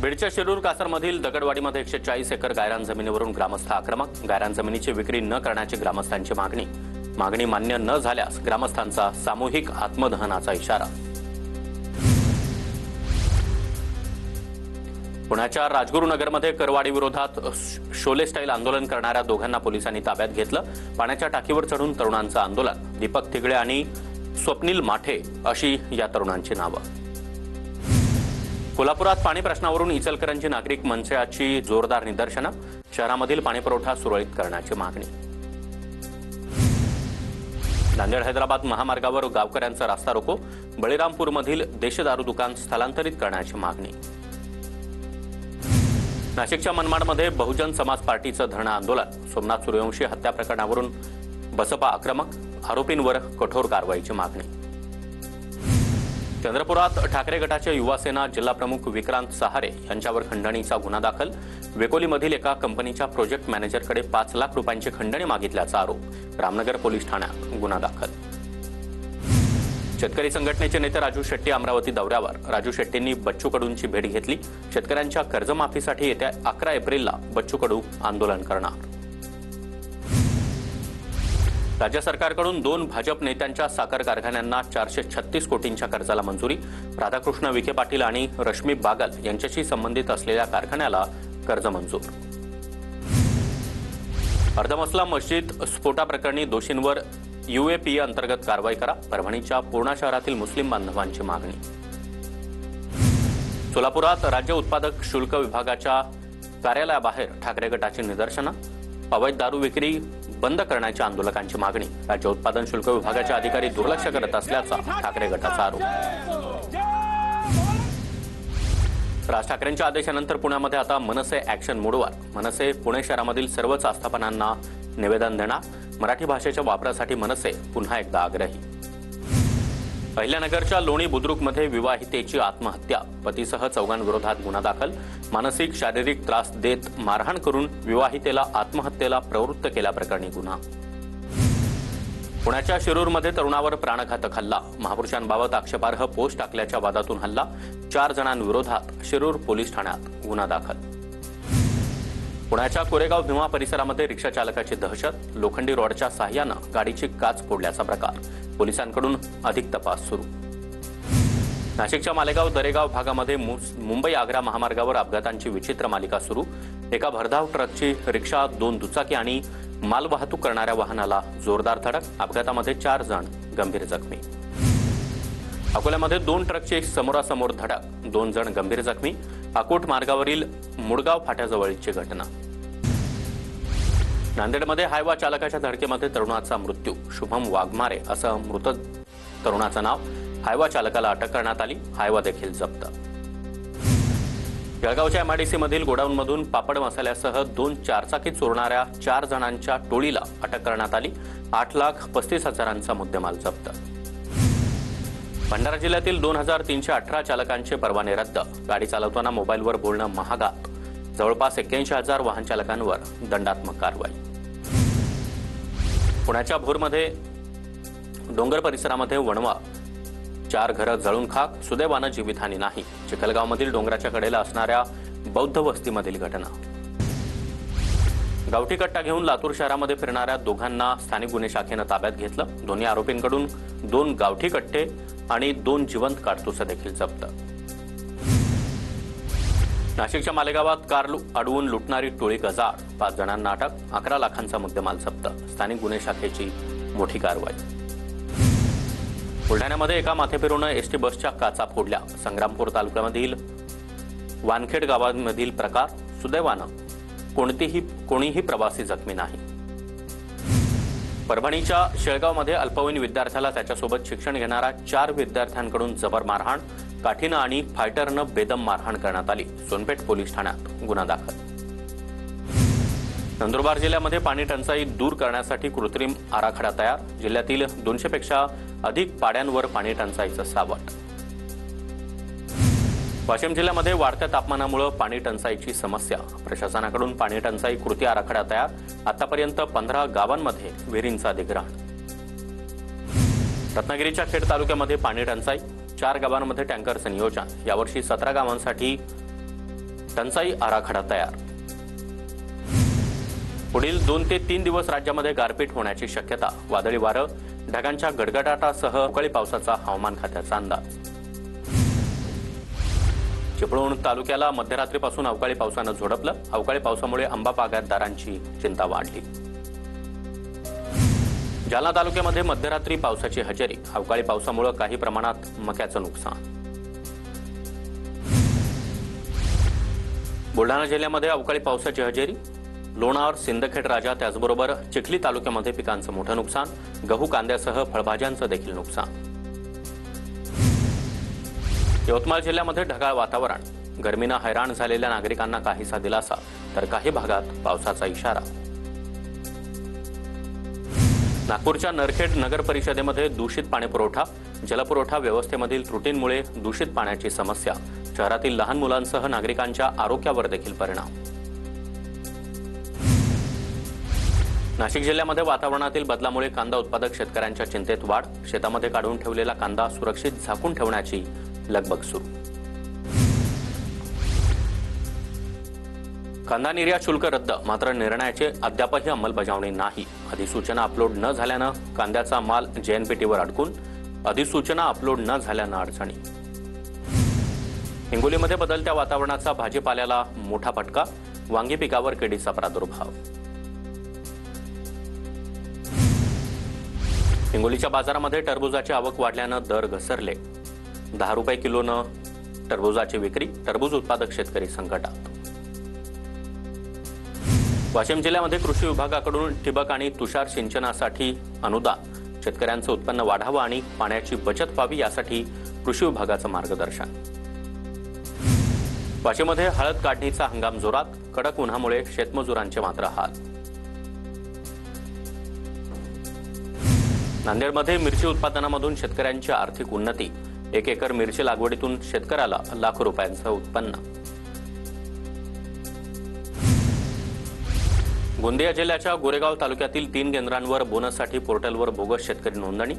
बीडच्या शिरूर कासरमधील दगडवाडीमध्ये 140 एकर गायरान जमिनीवरून ग्रामस्थ आक्रमक. गायरान जमिनीची विक्री न करण्याची ग्रामस्थांची मागणी मान्य न झाल्यास ग्रामस्थांचा सामूहिक आत्मदहनाचा इशारा. पुण्याच्या राजगुरुनगरमध्ये करवाडी विरोधात शोले स्टाईल आंदोलन करणाऱ्या दोघांना पोलिसांनी ताब्यात घेतलं. पाण्याच्या टाकीवर चढून तरुणांचं आंदोलन. दीपक तिगळे आणि स्वप्नील माठे अशी या तरुणांची नावं. कोल्हापुरात पाणी प्रश्नावरून इचलकरंजी नागरिक मंचाची जोरदार निदर्शनं. शहरामधील पाणीपुरवठा सुरळीत करण्याची मागणी. नांदेड हैदराबाद महामार्गावर गावकऱ्यांचा रास्ता रोको. बळीरामपूरमधील देशदारू दुकान स्थलांतरित करण्याची मागणी. नाशिकच्या मनमाडमध्ये बहुजन समाज पार्टीचं धरणं आंदोलन. सोमनाथ सूर्यवंशी हत्या प्रकरणावरून बसपा आक्रमक. आरोपींवर कठोर कारवाईची मागणी. चंद्रपुरात ठाकरे गटाच्या युवासेना जिल्हाप्रमुख विक्रांत सहारे यांच्यावर खंडणीचा गुन्हा दाखल. वेकोलीमधील एका कंपनीच्या प्रोजेक्ट मॅनेजरकडे 5 लाख रुपयांची खंडणी मागितल्याचा आरोप. रामनगर पोलीस ठाण्यात गुन्हा दाखल. शेतकरी संघटनेचे नेते राजू शेट्टी अमरावती दौऱ्यावर. राजू शेट्टींनी बच्चू कडूंची भेट घेतली. शेतकऱ्यांच्या कर्जमाफीसाठी येत्या 11 एप्रिलला बच्चू कडू आंदोलन करणार. राज्य सरकारकडून 2 भाजप नेत्यांच्या साखर कारखान्यांना 436 कोटींच्या कर्जाला मंजुरी. राधाकृष्ण विखे पाटील आणि रश्मी बागल यांच्याशी संबंधित असलेल्या कारखान्याला कर्ज मंजूर. अर्धमसला मस्जिद स्फोटाप्रकरणी दोषींवर UAPA अंतर्गत कारवाई करा. परभणीच्या पूर्णा शहरातील मुस्लिम बांधवांची मागणी. सोलापुरात राज्य उत्पादक शुल्क विभागाच्या कार्यालयाबाहेर ठाकरे गटाची निदर्शनं. अवैध दारू विक्री बंद करण्याच्या आंदोलकांची मागणी. राज्य उत्पादन शुल्क विभागाचे अधिकारी दुर्लक्ष करत असल्याचा ठाकरे गटाचा आरोप. राज ठाकरेंच्या आदेशानंतर पुण्यामध्ये आता मनसे ऍक्शन मोडवर. मनसे पुणे शहरामधील सर्वच आस्थापनांना निवेदन देणार. मराठी भाषेच्या वापरासाठी मनसे पुन्हा एकदा आग्रही. अहिल्यानगरच्या लोणी बुद्रुकमध्ये विवाहितेची आत्महत्या. पतीसह 4 विरोधात गुन्हा दाखल. मानसिक शारीरिक त्रास देत मारहाण करून विवाहितेला आत्महत्येला प्रवृत्त केल्याप्रकरणी गुन्हा. पुण्याच्या शिरूरमध्ये तरुणावर प्राणघातक हल्ला. महापुरुषांबाबत आक्षेपार्ह पोस्ट टाकल्याच्या वादातून हल्ला. 4 जणांविरोधात शिरूर पोलीस ठाण्यात गुन्हा दाखल. पुण्याच्या कोरेगाव भीमा परिसरामध्ये रिक्षा चालकाची दहशत. लोखंडी रॉडच्या साह्यानं गाडीची काच फोडल्याचा प्रकार. पोलिसांकडून अधिक तपास सुरू. नाशिकच्या मालेगाव दरेगाव भागामध्ये मुंबई आग्रा महामार्गावर अपघातांची विचित्र मालिका सुरू. एका भरधाव ट्रकची रिक्षा, 2 दुचाकी आणि मालवाहतूक करणाऱ्या वाहनाला जोरदार धडक. अपघातामध्ये 4 जण गंभीर जखमी. अकोल्यामध्ये 2 ट्रकची समोरासमोर धडक. 2 जण गंभीर जखमी. अकोट मार्गावरील मुडगाव फाट्याजवळची घटना. नांदेडमध्ये हायवा चालकाच्या धडकेमध्ये तरुणाचा मृत्यू. शुभम वाघमारे असं मृत तरुणाचं नाव. हायवा चालकाला अटक करण्यात आली. हायवा देखील जप्त. जळगावच्या MIDC मधील गोडाऊनमधून पापड मसाल्यासह 2 चारचाकी चोरणाऱ्या 4 जणांच्या टोळीला अटक करण्यात आली. 8,35,000चा मुद्देमाल जप्त. भंडारा जिल्ह्यातील 2,318 चालकांचे परवाने रद्द. गाडी चालवताना मोबाईलवर बोलणं महागात. जवळपास 81,000 वाहन चालकांवर दंडात्मक कारवाई. पुण्याच्या भोरमध्ये डोंगर परिसरामध्ये वणवा. 4 घरं जळून खाक. सुदैवानं जीवितहानी नाही. चिखलगावमधील डोंगराच्या कडेला असणाऱ्या बौद्ध वस्तीमधील घटना. गावठी कट्टा घेऊन लातूर शहरामध्ये फिरणाऱ्या दोघांना स्थानिक गुन्हे शाखेनं ताब्यात घेतलं. दोन्ही आरोपींकडून 2 गावठी कट्टे आणि 2 जिवंत काडतुसं देखील जप्त. नाशिकच्या मालेगावात कार अडवून लुटणारी टोळी गजाआड. 5 जणांना अटक. 11 लाखांचा मुद्देमाल जप्त. स्थानिक गुन्हे शाखेची मोठी कारवाई. बुलढाण्यामध्ये एका माथेफिरूनं एसटी बसच्या काचा फोडल्या. संग्रामपूर तालुक्यामधील वानखेड गावांमधील प्रकार. सुदैवानं कोणीही प्रवासी जखमी नाही. परभणीच्या शेळगावमध्ये अल्पवयीन विद्यार्थ्याला त्याच्यासोबत शिक्षण घेणाऱ्या 4 विद्यार्थ्यांकडून जबर मारहाण. काठीनं आणि फायटरनं बेदम मारहाण करण्यात आली. सोनपेठ पोलीस ठाण्यात गुन्हा दाखल. नंदुरबार जिल्ह्यामध्ये पाणी टंचाई दूर करण्यासाठी कृत्रिम आराखडा तयार. जिल्ह्यातील 200 पेक्षा अधिक पाड्यांवर पाणी टंचाईचं सावट. वाशिम जिल्ह्यामध्ये वाढत्या तापमानामुळे पाणी टंचाईची समस्या. प्रशासनाकडून पाणी टंचाई कृती आराखडा तयार. आतापर्यंत 15 गावांमध्ये विहिरींचा दिग्रहण. रत्नागिरीच्या खेड तालुक्यामध्ये पाणी टंचाई. 4 गावांमध्ये टँकरचं नियोजन. यावर्षी 17 गावांसाठी टंचाई आराखडा तयार. पुढील 2 ते 3 दिवस राज्यामध्ये गारपीट होण्याची शक्यता. वादळी वारं, ढगांच्या गडगडाटासह अवकाळी पावसाचा हवामान खात्याचा अंदाज. चिपळूण तालुक्याला मध्यरात्रीपासून अवकाळी पावसानं झोडपलं. अवकाळी पावसामुळे आंबा बागायतदारांची चिंता वाढली. जालना तालुक्यामध्ये मध्यरात्री पावसाची हजेरी. अवकाळी पावसामुळे काही प्रमाणात मक्याचं नुकसान. बुलढाणा जिल्ह्यामध्ये अवकाळी पावसाची हजेरी. लोणार, सिंदखेड राजा त्याचबरोबर चिखली तालुक्यामध्ये पिकांचं मोठं नुकसान. गहू, कांद्यासह फळभाज्यांचं देखील नुकसान. यवतमाळ जिल्ह्यामध्ये ढगाळ वातावरण. गर्मीनं हैराण झालेल्या नागरिकांना काहीसा दिलासा, तर काही भागात पावसाचा इशारा. नागपूरच्या नरखेड नगर परिषदेमध्ये दूषित पाणी पुरवठा. जलपुरवठा व्यवस्थेमधील त्रुटींमुळे दूषित पाण्याची समस्या. शहरातील लहान मुलांसह नागरिकांच्या आरोग्यावर देखील परिणाम. नाशिक जिल्ह्यामध्ये वातावरणातील बदलामुळे कांदा उत्पादक शेतकऱ्यांच्या चिंतेत वाढ. शेतामध्ये काढून ठेवलेला कांदा सुरक्षित झाकून ठेवण्याची लगबग सुरू. कांदा निर्यात शुल्क रद्द, मात्र निर्णयाची अद्यापही अंमलबजावणी नाही. अधिसूचना अपलोड न झाल्यानं कांद्याचा माल JNPTवर अडकून. अधिसूचना अपलोड न झाल्यानं अडचणी. हिंगोलीमध्ये बदलत्या वातावरणाचा भाजीपाल्याला मोठा फटका. वांगी पिकावर किडीचा प्रादुर्भाव. हिंगोलीच्या बाजारामध्ये टरबूजाची आवक वाढल्यानं दर घसरले. 10 रुपये किलोनं टरबूजाची विक्री. टरबूज उत्पादक शेतकरी संकटात. वाशिम जिल्ह्यामध्ये कृषी विभागाकडून ठिबक आणि तुषार सिंचनासाठी अनुदान. शेतकऱ्यांचं उत्पन्न वाढावं आणि पाण्याची बचत व्हावी यासाठी कृषी विभागाचं मार्गदर्शन. वाशिममध्ये हळद काढणीचा हंगाम जोरात. कडक उन्हामुळे शेतमजुरांचे मात्र हाल. नांदेडमध्ये मिरची उत्पादनामधून शेतकऱ्यांची आर्थिक उन्नती. 1 एकर मिरची लागवडीतून शेतकऱ्याला लाखो रुपयांचं उत्पन्न. गोंदिया जिल्ह्याच्या गोरेगाव तालुक्यातील 3 केंद्रांवर बोनससाठी पोर्टलवर बोगस शेतकरी नोंदणी.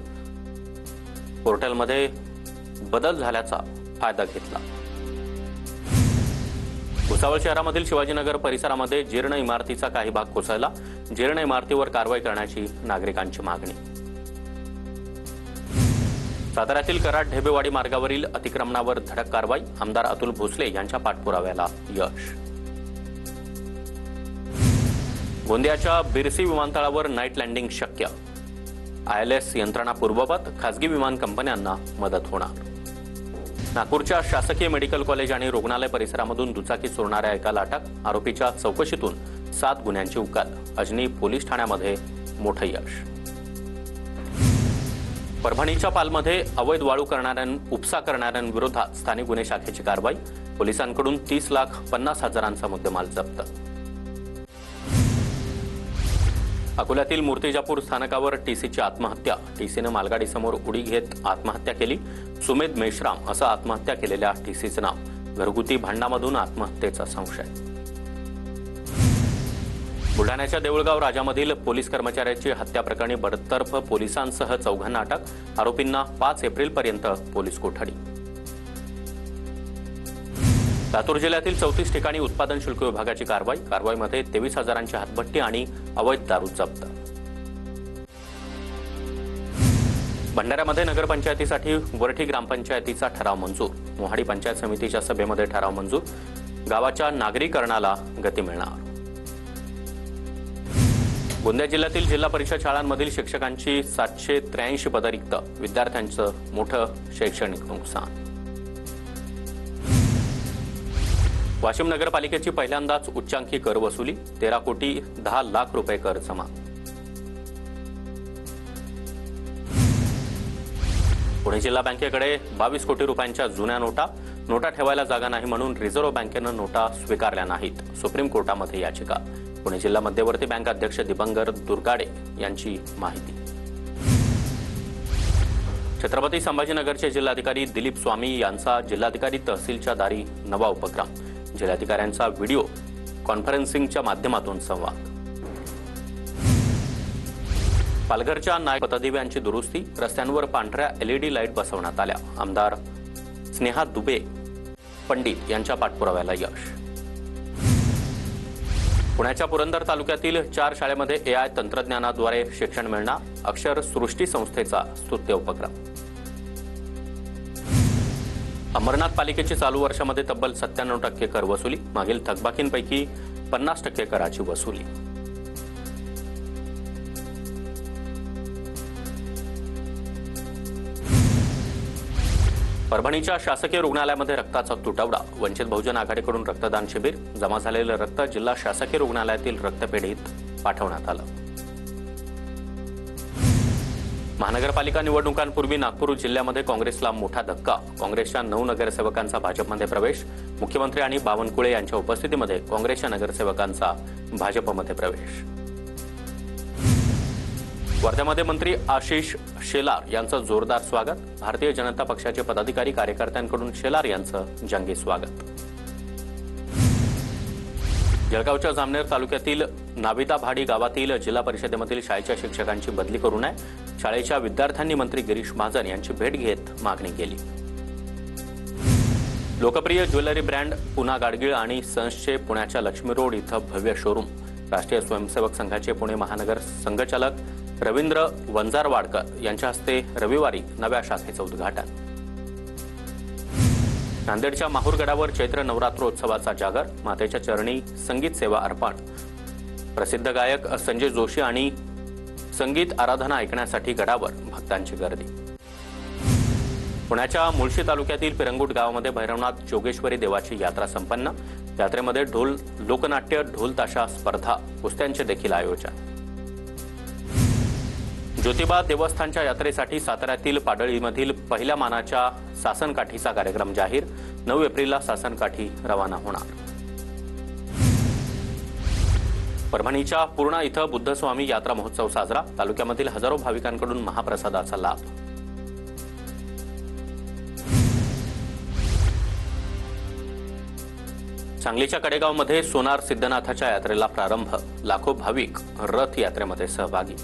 पोर्टलमध्ये बदल झाल्याचा फायदा घेतला. भुसावळ शहरामधील शिवाजीनगर परिसरामध्ये जीर्ण इमारतीचा काही भाग कोसळला. जीर्ण इमारतीवर कारवाई करण्याची नागरिकांची मागणी. साताऱ्यातील कराड ढेबेवाडी मार्गावरील अतिक्रमणावर धडक कारवाई. आमदार अतुल भोसले यांच्या पाठपुराव्याला यश. गोंदियाच्या बिरसी विमानतळावर नाईट लँडिंग शक्य. ILS यंत्रणा पूर्ववत. खासगी विमान कंपन्यांना मदत होणार. नागपूरच्या शासकीय मेडिकल कॉलेज आणि रुग्णालय परिसरामधून दुचाकी चोरणाऱ्या एकाला अटक. आरोपीच्या चौकशीतून 7 गुन्ह्यांची उकल. अजनी पोलीस ठाण्यामध्ये मोठं यश. परभणीच्या पालमध्ये अवैध वाळू उपसा करणाऱ्यांविरोधात स्थानिक गुन्हे शाखेची कारवाई. पोलिसांकडून 30,50,000चा मुद्देमाल जप्त. अकोल्यातील मूर्तिजापूर स्थानकावर TCची आत्महत्या. TCनं मालगाडीसमोर उडी घेत आत्महत्या केली. सुमेध मेश्राम असं आत्महत्या केलेल्या TCचं नाव. घरगुती भांडणामधून आत्महत्येचा संशय. बुलढाण्याच्या देऊळगाव राजामधील पोलीस कर्मचाऱ्याची हत्या प्रकरणी बडतर्फ पोलिसांसह 4घांना अटक. आरोपींना 5 एप्रिलपर्यंत पोलीस कोठडी. लातूर जिल्ह्यातील 34 ठिकाणी उत्पादन शुल्क विभागाची कारवाई. कारवाईमध्ये 23,000ची हातभट्टी आणि अवैध दारू जप्त. भंडाऱ्यामध्ये नगरपंचायतीसाठी वरठी ग्रामपंचायतीचा ठराव मंजूर. मोहाडी पंचायत समितीच्या सभेमध्ये ठराव मंजूर. गावाच्या नागरीकरणाला गती मिळणार. गोंदिया जिल्ह्यातील जिल्हा परिषद शाळांमधील शिक्षकांची 783 पदं रिक्त. विद्यार्थ्यांचं मोठं शैक्षणिक नुकसान. वाशिम नगरपालिकेची पहिल्यांदाच उच्चांकी कर वसुली. 13,10,00,000 रुपये कर जमा. पुणे जिल्हा बँकेकडे 22 कोटी रुपयांच्या जुन्या नोटा ठेवायला जागा नाही म्हणून रिझर्व्ह बँकेनं नोटा स्वीकारल्या नाहीत. सुप्रीम कोर्टामध्ये याचिका. पुणे जिल्हा मध्यवर्ती बँक अध्यक्ष दिबंकर दुर्गाडे यांची माहिती. छत्रपती संभाजीनगरचे जिल्हाधिकारी दिलीप स्वामी यांचा जिल्हाधिकारी तहसीलच्या दारी नवा उपक्रम. जिल्हाधिकाऱ्यांचा व्हिडिओ कॉन्फरन्सिंगच्या माध्यमातून संवाद. पालघरच्या नायक पतदिव्यांची दुरुस्ती. रस्त्यांवर पांढऱ्या LED लाईट बसवण्यात आल्या. आमदार स्नेहा दुबे पंडित यांच्या पाठपुराव्याला यश. पुण्याच्या पुरंदर तालुक्यातील 4 शाळेमध्ये एआय तंत्रज्ञानाद्वारे शिक्षण मिळणार, अक्षर सृष्टी संस्थेचा स्तुत्य उपक्रम. अंबरनाथ पालिकेची चालू वर्षामध्ये तब्बल 97% कर वसुली, मागील थकबाकींपैकी 50% कराची वसुली. परभणीच्या शासकीय रुग्णालयामध्ये रक्ताचा तुटवडा, वंचित बहुजन आघाडीकडून रक्तदान शिबिर, जमा झालेलं रक्त जिल्हा शासकीय रुग्णालयातील रक्तपेढीत पाठवण्यात आलं. महानगरपालिका निवडणुकांपूर्वी नागपूर जिल्ह्यामध्ये काँग्रेसला मोठा धक्का, काँग्रेसच्या 9 नगरसेवकांचा भाजपमध्ये प्रवेश, मुख्यमंत्री आणि बावनकुळे यांच्या उपस्थितीमध्ये काँग्रेसच्या नगरसेवकांचा भाजपमध्ये प्रवेश. वर्ध्यामध्ये मंत्री आशिष शेलार यांचं जोरदार स्वागत, भारतीय जनता पक्षाचे पदाधिकारी कार्यकर्त्यांकडून शेलार यांचं जंगी स्वागत. जळगावच्या जामनेर तालुक्यातील नाविदाभाडी गावातील जिल्हा परिषदेमधील शाळेच्या शिक्षकांची बदली करू नये, शाळेच्या विद्यार्थ्यांनी मंत्री गिरीश महाजन यांची भेट घेत मागणी केली. लोकप्रिय ज्वेलरी ब्रँड पुना गाडगीळ आणि सन्सचे पुण्याच्या लक्ष्मी रोड इथं भव्य शोरूम, राष्ट्रीय स्वयंसेवक संघाचे पुणे महानगर संघचालक रवींद्र वंजारवाडकर यांच्या हस्ते रविवारी नव्या शाखेचं उद्घाटन. नांदेडच्या माहूरगडावर चैत्र नवरात्रोत्सवाचा जागर, मातेच्या चरणी संगीत सेवा अर्पण, प्रसिद्ध गायक संजय जोशी आणि संगीत आराधना ऐकण्यासाठी गडावर भक्तांची गर्दी. पुण्याच्या मुळशी तालुक्यातील पिरंगुट गावामध्ये भैरवनाथ जोगेश्वरी देवाची यात्रा संपन्न, यात्रेमध्ये ढोल लोकनाट्य, ढोल ताशा स्पर्धा, कुस्त्यांचे देखील आयोजन. ज्योतिबा देवस्थानच्या यात्रेसाठी साताऱ्यातील पाडळीमधील पहिल्या मानाच्या सासनकाठीचा कार्यक्रम जाहीर, 9 एप्रिलला सासनकाठी रवाना होणार. परभणीच्या पूर्णा इथं बुद्धस्वामी यात्रा महोत्सव साजरा, तालुक्यामधील हजारो भाविकांकडून महाप्रसादाचा लाभ. सांगलीच्या कडेगावमध्ये सोनार सिद्धनाथाच्या यात्रेला प्रारंभ, लाखो भाविक रथ यात्रेमध्ये सहभागी.